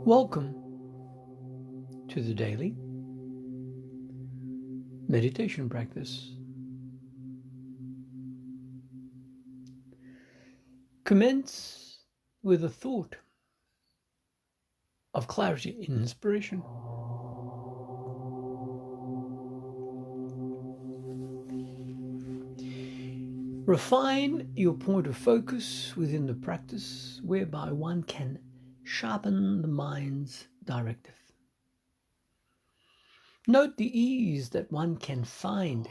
Welcome to the daily meditation practice. Commence with a thought of clarity and inspiration. Refine your point of focus within the practice whereby one can sharpen the mind's directive. Note the ease that one can find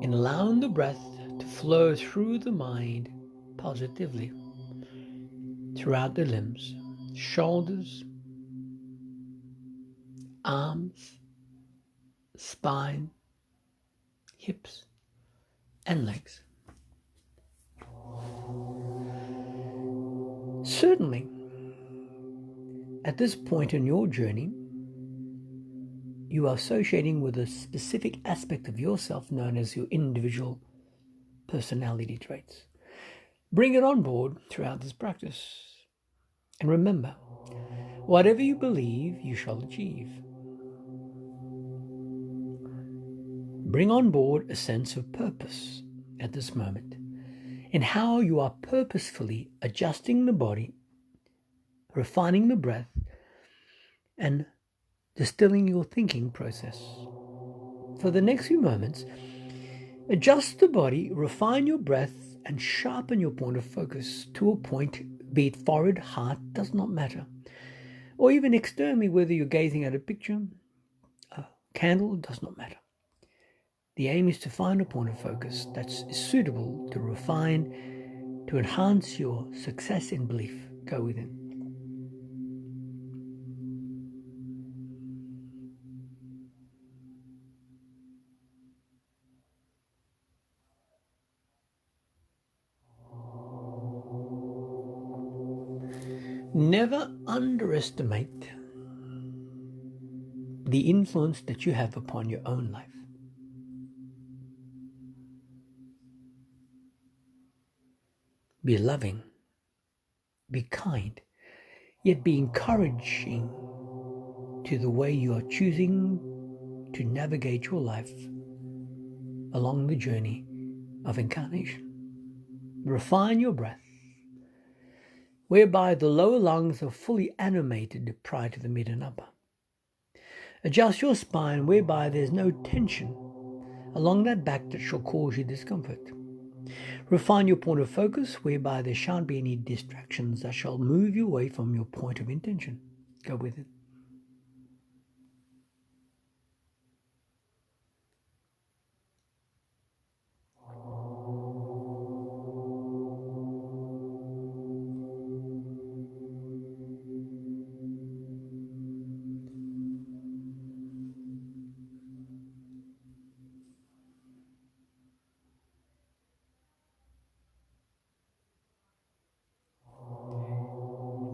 in allowing the breath to flow through the mind positively throughout the limbs, shoulders, arms, spine, hips, and legs. Certainly, at this point in your journey, you are associating with a specific aspect of yourself known as your individual personality traits. Bring it on board throughout this practice. And remember, whatever you believe, you shall achieve. Bring on board a sense of purpose at this moment in how you are purposefully adjusting the body, refining the breath, and distilling your thinking process. For the next few moments, adjust the body, refine your breath, and sharpen your point of focus to a point, be it forehead, heart, does not matter. Or even externally, whether you're gazing at a picture, a candle, does not matter. The aim is to find a point of focus that's suitable to refine, to enhance your success in belief. Go within. Never underestimate the influence that you have upon your own life. Be loving, be kind, yet be encouraging to the way you are choosing to navigate your life along the journey of incarnation. Refine your breath, whereby the lower lungs are fully animated prior to the mid and upper. Adjust your spine, whereby there's no tension along that back that shall cause you discomfort. Refine your point of focus, whereby there shan't be any distractions that shall move you away from your point of intention. Go with it.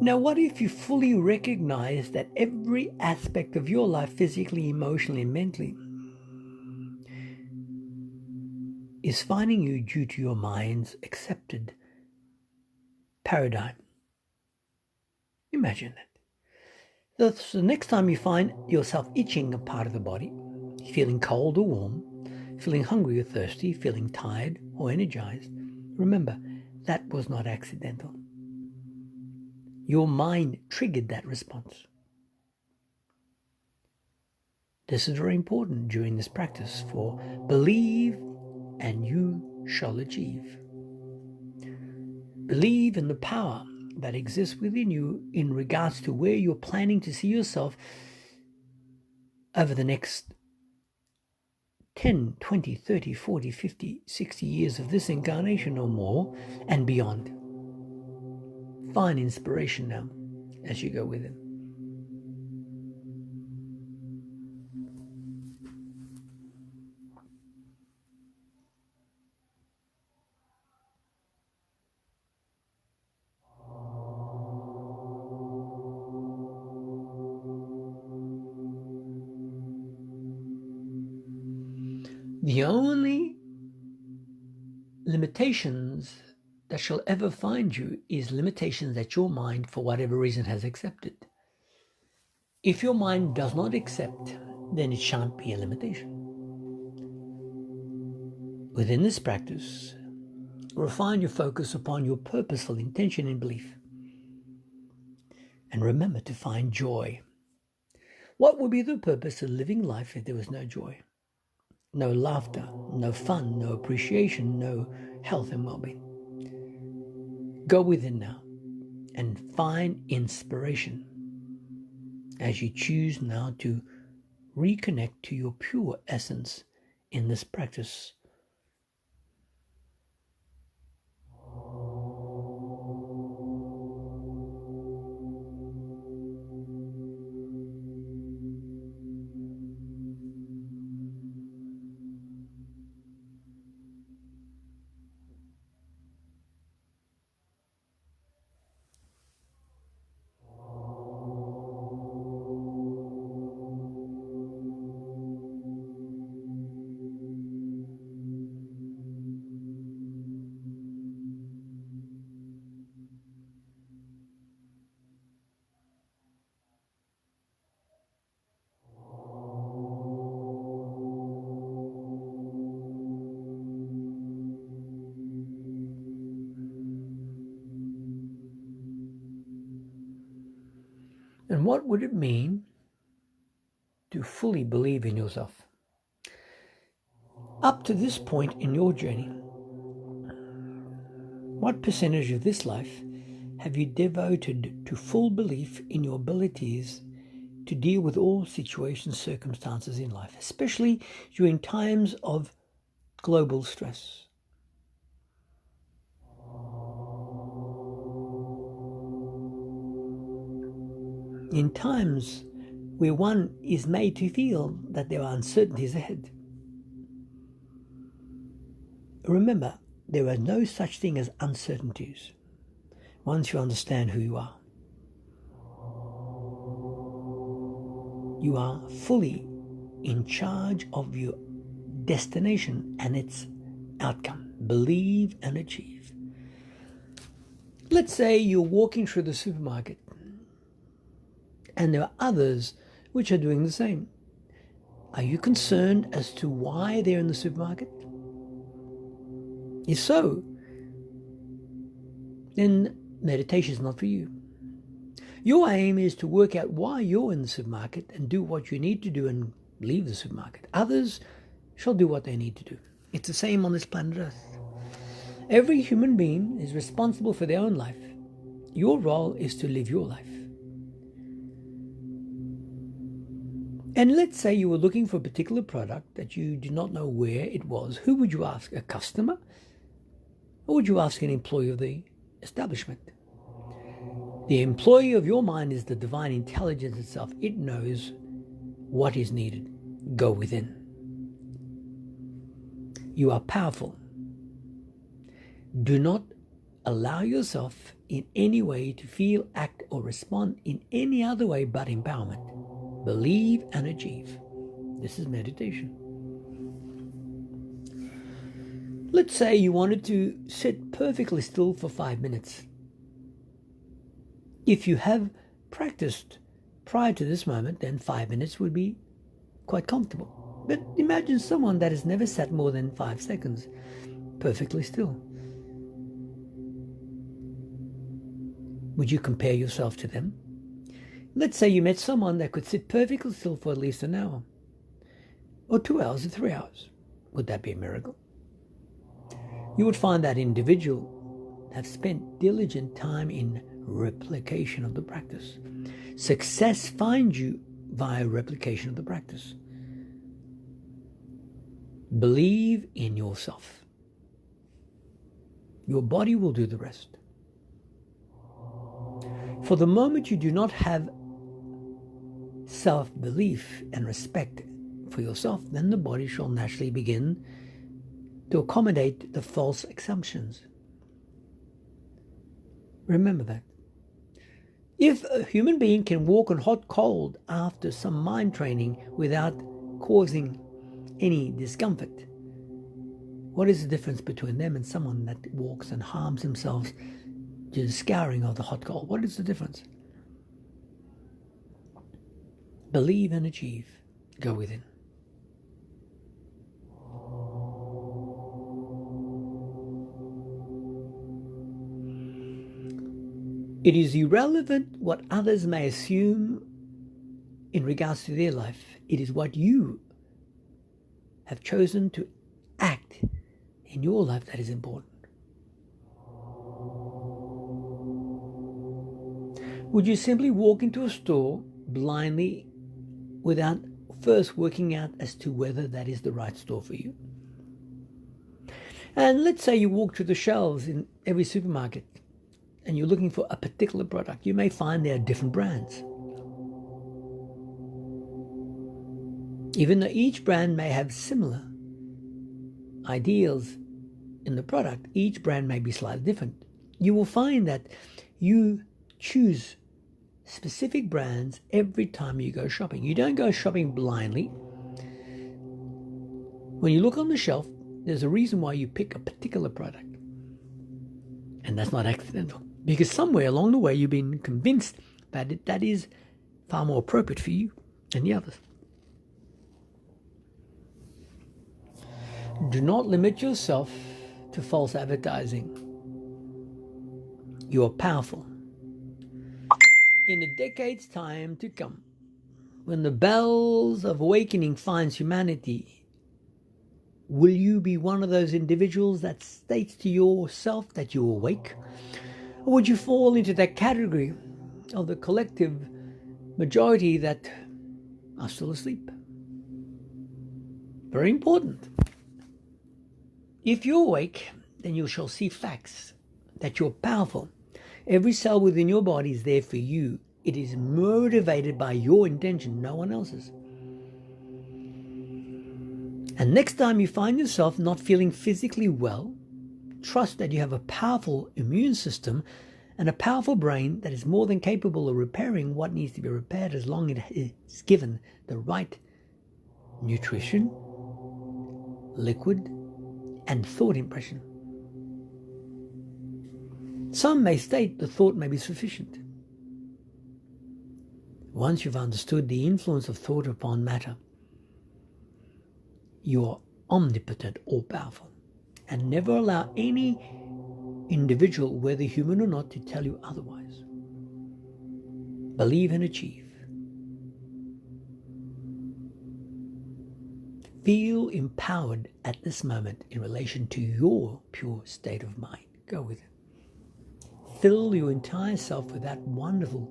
Now, what if you fully recognize that every aspect of your life, physically, emotionally, and mentally, is finding you due to your mind's accepted paradigm? Imagine that. So the next time you find yourself itching a part of the body, feeling cold or warm, feeling hungry or thirsty, feeling tired or energized, remember, that was not accidental. Your mind triggered that response. This is very important during this practice, for believe and you shall achieve. Believe in the power that exists within you in regards to where you're planning to see yourself over the next 10, 20, 30, 40, 50, 60 years of this incarnation or more and beyond. Find inspiration now as you go with it. The only limitations that shall ever find you is limitations that your mind, for whatever reason, has accepted. If your mind does not accept, then it shan't be a limitation. Within this practice, refine your focus upon your purposeful intention and belief. And remember to find joy. What would be the purpose of living life if there was no joy? No laughter, no fun, no appreciation, no health and well-being. Go within now and find inspiration as you choose now to reconnect to your pure essence in this practice. And what would it mean to fully believe in yourself? Up to this point in your journey, what percentage of this life have you devoted to full belief in your abilities to deal with all situations, circumstances in life, especially during times of global stress? In times where one is made to feel that there are uncertainties ahead. Remember, there are no such thing as uncertainties once you understand who you are. You are fully in charge of your destination and its outcome. Believe and achieve. Let's say you're walking through the supermarket and there are others which are doing the same. Are you concerned as to why they're in the supermarket? If so, then meditation is not for you. Your aim is to work out why you're in the supermarket and do what you need to do and leave the supermarket. Others shall do what they need to do. It's the same on this planet Earth. Every human being is responsible for their own life. Your role is to live your life. And let's say you were looking for a particular product that you did not know where it was. Who would you ask? A customer? Or would you ask an employee of the establishment? The employee of your mind is the divine intelligence itself. It knows what is needed. Go within. You are powerful. Do not allow yourself in any way to feel, act, or respond in any other way but empowerment. Believe and achieve. This is meditation. Let's say you wanted to sit perfectly still for 5 minutes. If you have practiced prior to this moment, then 5 minutes would be quite comfortable. But imagine someone that has never sat more than 5 seconds perfectly still. Would you compare yourself to them? Let's say you met someone that could sit perfectly still for at least an hour, or 2 hours, or 3 hours. Would that be a miracle? You would find that individual have spent diligent time in replication of the practice. Success finds you via replication of the practice. Believe in yourself. Your body will do the rest. For the moment you do not have self-belief and respect for yourself, then the body shall naturally begin to accommodate the false assumptions. Remember that. If a human being can walk on hot cold after some mind training without causing any discomfort, What is the difference between them and someone that walks and harms themselves to the scouring of the hot coal? What is the difference? Believe and achieve. Go within. It is irrelevant what others may assume in regards to their life. It is what you have chosen to act in your life that is important. Would you simply walk into a store blindly without first working out as to whether that is the right store for you? And let's say you walk through the shelves in every supermarket and you're looking for a particular product. You may find there are different brands. Even though each brand may have similar ideals in the product, each brand may be slightly different. You will find that you choose specific brands every time you go shopping. You don't go shopping blindly. When you look on the shelf, there's a reason why you pick a particular product. And that's not accidental. Because somewhere along the way you've been convinced that that is far more appropriate for you than the others. Do not limit yourself to false advertising. You are powerful. In a decade's time to come, when the bells of awakening finds humanity, will you be one of those individuals that states to yourself that you're awake? Or would you fall into that category of the collective majority that are still asleep? Very important. If you're awake, then you shall see facts that you're powerful. Every cell within your body is there for you. It is motivated by your intention, no one else's. And next time you find yourself not feeling physically well, trust that you have a powerful immune system and a powerful brain that is more than capable of repairing what needs to be repaired as long as it is given the right nutrition, liquid, and thought impression. Some may state the thought may be sufficient. Once you've understood the influence of thought upon matter, you are omnipotent, all-powerful, and never allow any individual, whether human or not, to tell you otherwise. Believe and achieve. Feel empowered at this moment in relation to your pure state of mind. Go with it. Fill your entire self with that wonderful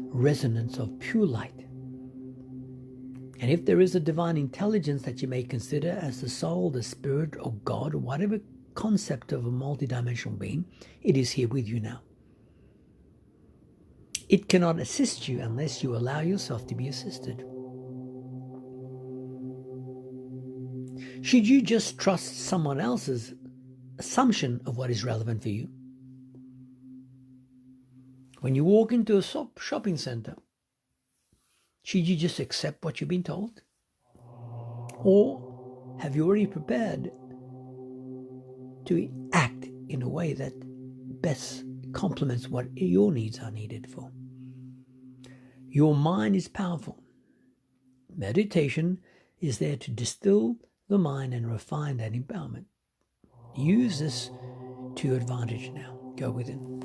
resonance of pure light. And if there is a divine intelligence that you may consider as the soul, the spirit, or God, or whatever concept of a multidimensional being, it is here with you now. It cannot assist you unless you allow yourself to be assisted. Should you just trust someone else's assumption of what is relevant for you? When you walk into a shopping center, should you just accept what you've been told? Or have you already prepared to act in a way that best complements what your needs are needed for? Your mind is powerful. Meditation is there to distill the mind and refine that empowerment. Use this to your advantage now. Go within.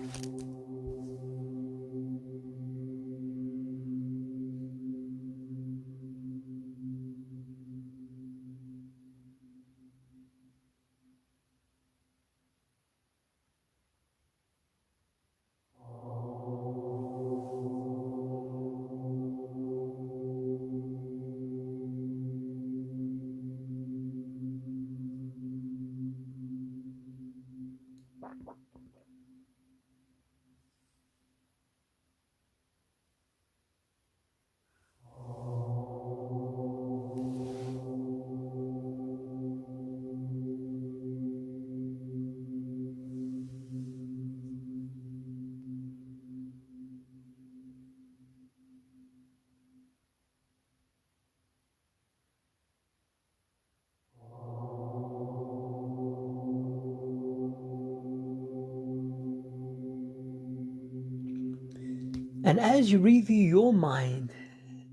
And as you review your mind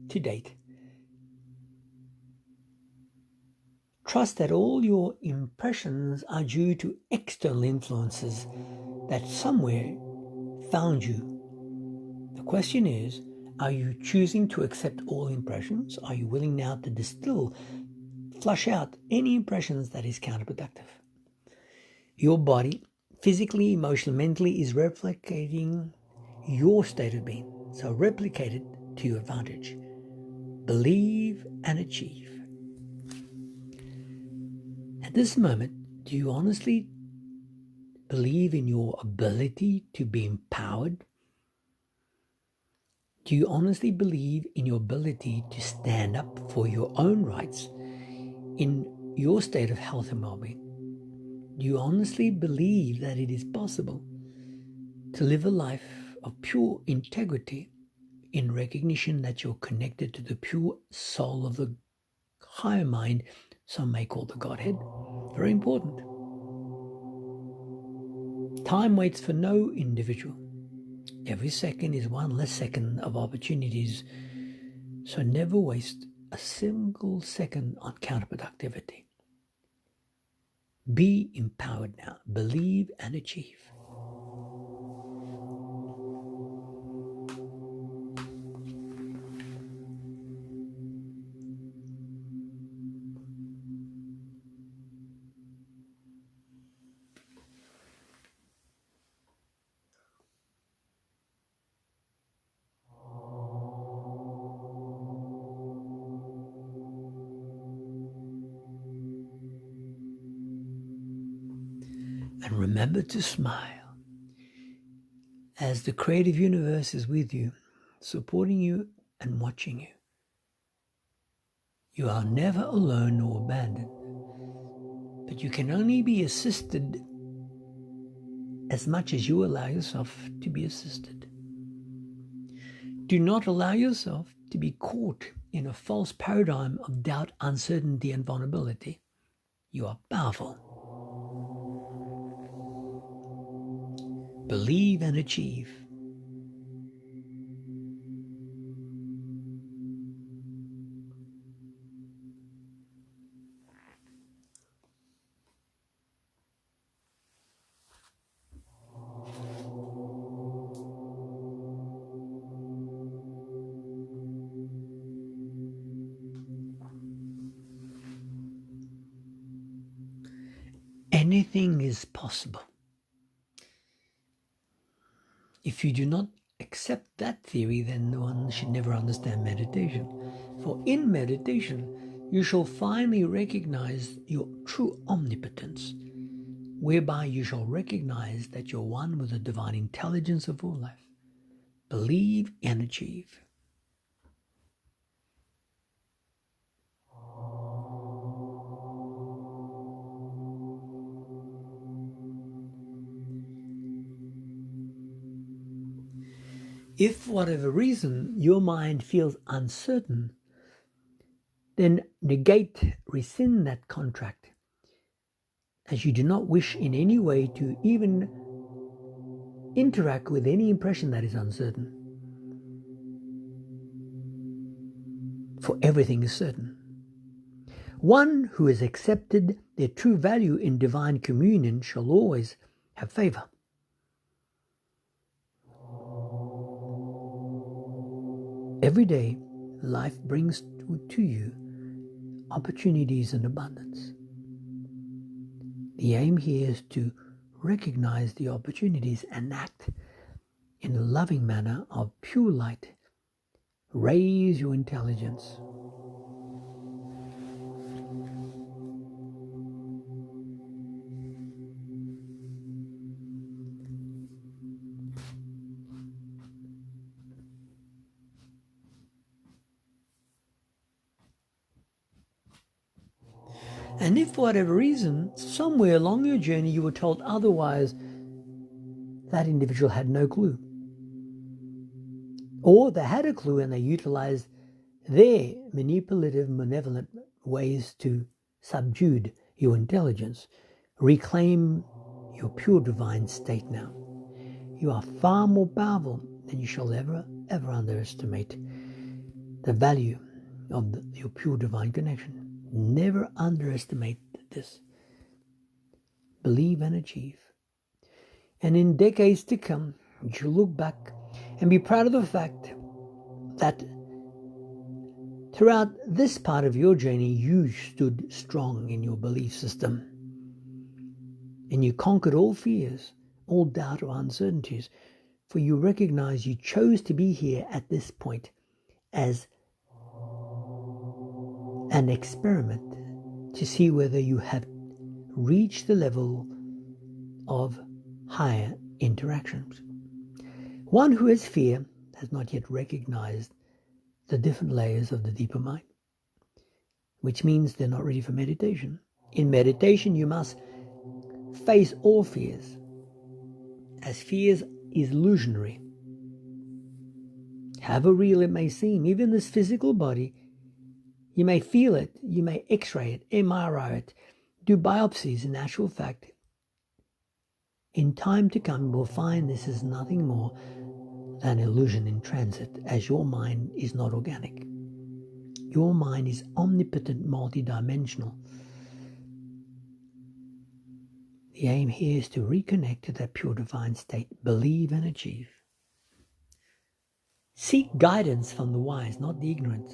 to date, trust that all your impressions are due to external influences that somewhere found you. The question is, are you choosing to accept all impressions? Are you willing now to distill, flush out any impressions that is counterproductive? Your body, physically, emotionally, mentally, is replicating your state of being. So replicate it to your advantage. Believe and achieve. At this moment, do you honestly believe in your ability to be empowered? Do you honestly believe in your ability to stand up for your own rights in your state of health and well-being? Do you honestly believe that it is possible to live a life of pure integrity in recognition that you're connected to the pure soul of the higher mind, some may call the Godhead? Very important. Time waits for no individual. Every second is one less second of opportunities, so never waste a single second on counterproductivity. Be empowered now. Believe and achieve. And remember to smile as the creative universe is with you, supporting you and watching you. You are never alone nor abandoned, but you can only be assisted as much as you allow yourself to be assisted. Do not allow yourself to be caught in a false paradigm of doubt, uncertainty, and vulnerability. You are powerful. Believe and achieve. Anything is possible. If you do not accept that theory, then one should never understand meditation. For in meditation, you shall finally recognize your true omnipotence, whereby you shall recognize that you're one with the divine intelligence of all life. Believe and achieve. If for whatever reason your mind feels uncertain, then rescind that contract, as you do not wish in any way to even interact with any impression that is uncertain. For everything is certain. One who has accepted their true value in divine communion shall always have favor. Every day, life brings to you opportunities in abundance. The aim here is to recognize the opportunities and act in a loving manner of pure light. Raise your intelligence. And if for whatever reason, somewhere along your journey you were told otherwise, that individual had no clue. Or they had a clue and they utilized their manipulative, malevolent ways to subdue your intelligence. Reclaim your pure divine state now. You are far more powerful then you shall ever underestimate the value of your pure divine connection. Never underestimate this. Believe and achieve. And in decades to come, you shall look back and be proud of the fact that throughout this part of your journey, you stood strong in your belief system. And you conquered all fears, all doubt or uncertainties, for you recognize you chose to be here at this point as an experiment to see whether you have reached the level of higher interactions. One who has fear has not yet recognized the different layers of the deeper mind, which means they're not ready for meditation. In meditation, you must face all fears, as fears is illusionary. However real it may seem, even this physical body, you may feel it, you may x-ray it, MRI it, do biopsies. In actual fact, in time to come, you will find this is nothing more than illusion in transit, as your mind is not organic. Your mind is omnipotent, multidimensional. The aim here is to reconnect to that pure divine state. Believe and achieve. Seek guidance from the wise, not the ignorant.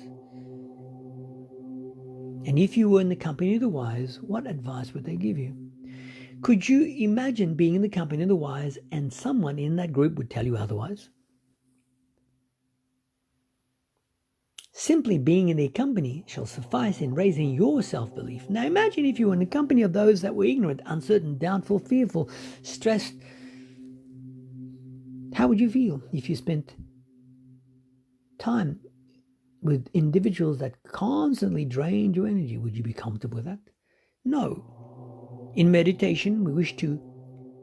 And if you were in the company of the wise, what advice would they give you? Could you imagine being in the company of the wise and someone in that group would tell you otherwise? Simply being in their company shall suffice in raising your self-belief. Now imagine if you were in the company of those that were ignorant, uncertain, doubtful, fearful, stressed. How would you feel if you spent time with individuals that constantly drained your energy? Would you be comfortable with that? No. In meditation, we wish to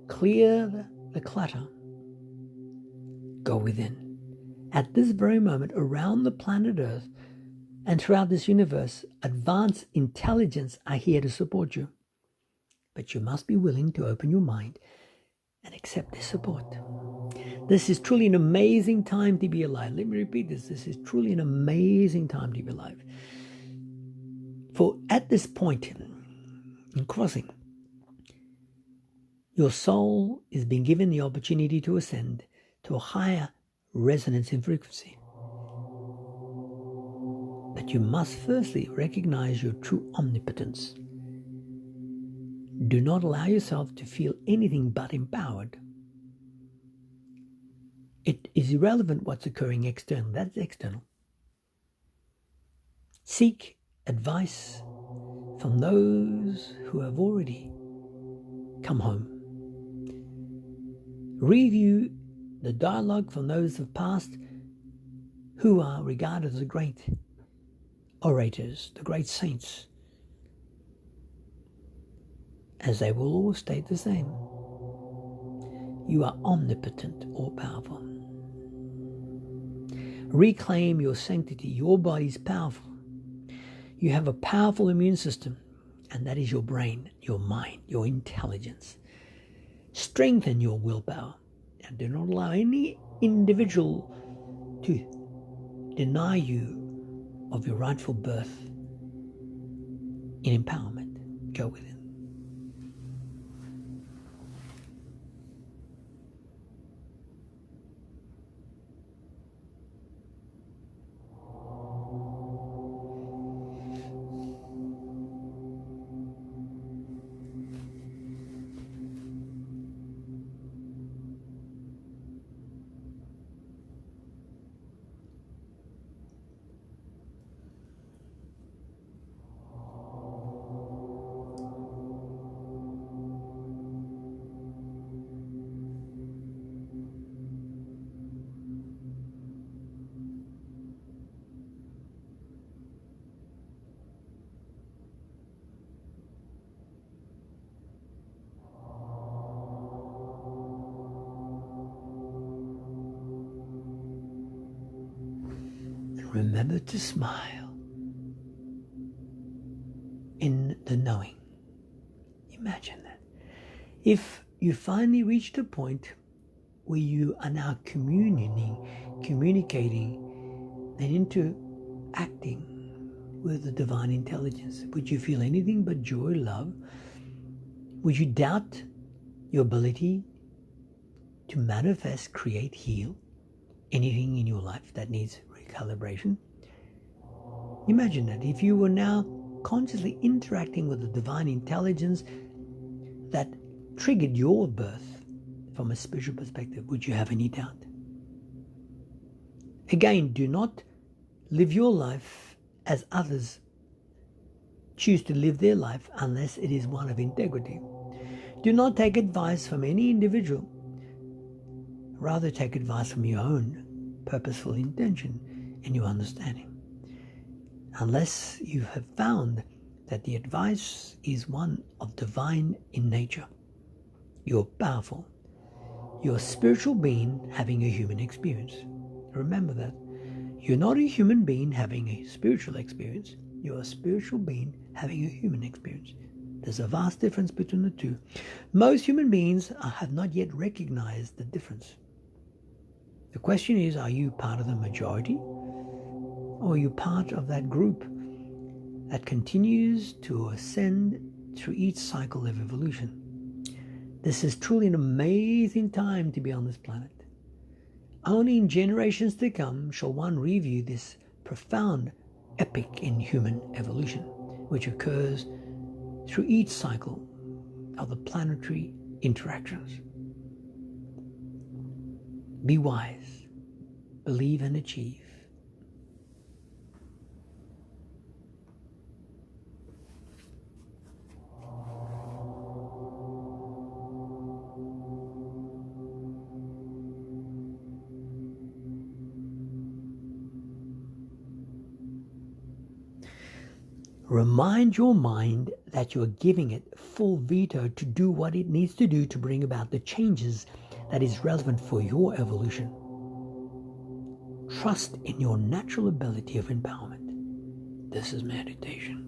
clear the clutter. Go within. At this very moment, around the planet Earth and throughout this universe, advanced intelligence are here to support you. But you must be willing to open your mind and accept their support. This is truly an amazing time to be alive. Let me repeat this. This is truly an amazing time to be alive. For at this point in crossing, your soul is being given the opportunity to ascend to a higher resonance in frequency. But you must firstly recognize your true omnipotence. Do not allow yourself to feel anything but empowered. It is irrelevant what's occurring external. That's external. Seek advice from those who have already come home. Review the dialogue from those of past who are regarded as the great orators, the great saints, as they will all state the same. You are omnipotent, all powerful. Reclaim your sanctity. Your body is powerful. You have a powerful immune system, and that is your brain, your mind, your intelligence. Strengthen your willpower, and do not allow any individual to deny you of your rightful birth in empowerment. Go within. Remember to smile in the knowing. Imagine that. If you finally reached a point where you are now communicating, and interacting with the divine intelligence? Would you feel anything but joy, love? Would you doubt your ability to manifest, create, heal anything in your life that needs recalibration? Imagine that if you were now consciously interacting with the divine intelligence that triggered your birth from a spiritual perspective, would you have any doubt? Again, do not live your life as others choose to live their life unless it is one of integrity. Do not take advice from any individual. Rather, take advice from your own purposeful intention and your understanding. Unless you have found that the advice is one of divine in nature, you're powerful. You're a spiritual being having a human experience. Remember that. You're not a human being having a spiritual experience. You're a spiritual being having a human experience. There's a vast difference between the two. Most human beings have not yet recognized the difference. The question is, are you part of the majority? Or are you part of that group that continues to ascend through each cycle of evolution? This is truly an amazing time to be on this planet. Only in generations to come shall one review this profound epic in human evolution, which occurs through each cycle of the planetary interactions. Be wise, believe and achieve. Remind your mind that you're giving it full veto to do what it needs to do to bring about the changes that is relevant for your evolution. Trust in your natural ability of empowerment. This is meditation.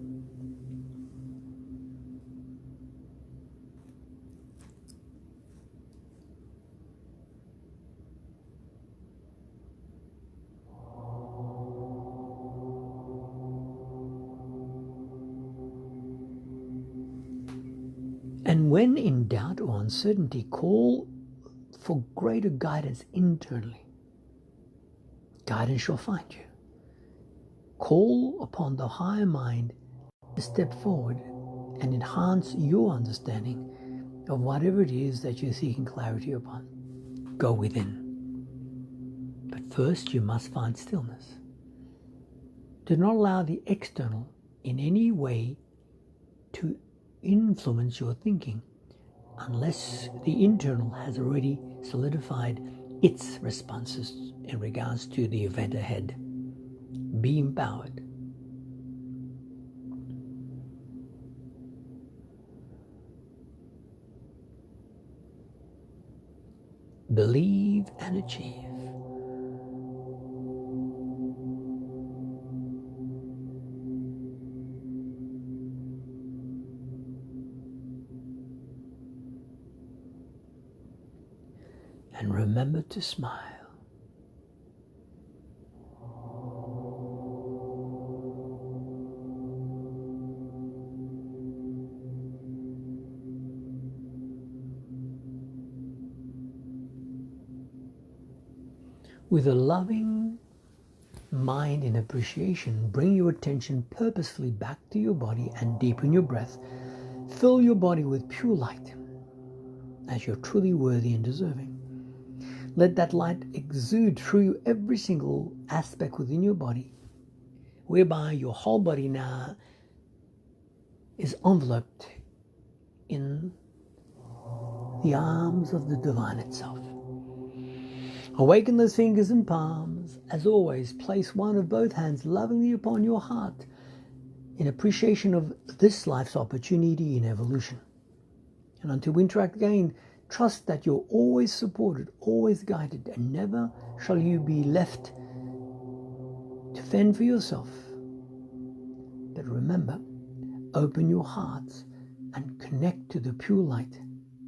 And when in doubt or uncertainty, call for greater guidance internally. Guidance shall find you. Call upon the higher mind to step forward and enhance your understanding of whatever it is that you're seeking clarity upon. Go within. But first you must find stillness. Do not allow the external in any way to influence your thinking unless the internal has already solidified its responses in regards to the event ahead. Be empowered. Believe and achieve. And remember to smile. With a loving mind and appreciation, bring your attention purposefully back to your body and deepen your breath. Fill your body with pure light as you're truly worthy and deserving. Let that light exude through every single aspect within your body, whereby your whole body now is enveloped in the arms of the divine itself. Awaken those fingers and palms. As always, place one of both hands lovingly upon your heart in appreciation of this life's opportunity in evolution. And until we interact again, trust that you're always supported, always guided, and never shall you be left to fend for yourself. But remember, open your hearts and connect to the pure light,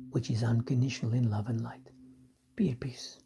which is unconditional in love and light. Be at peace.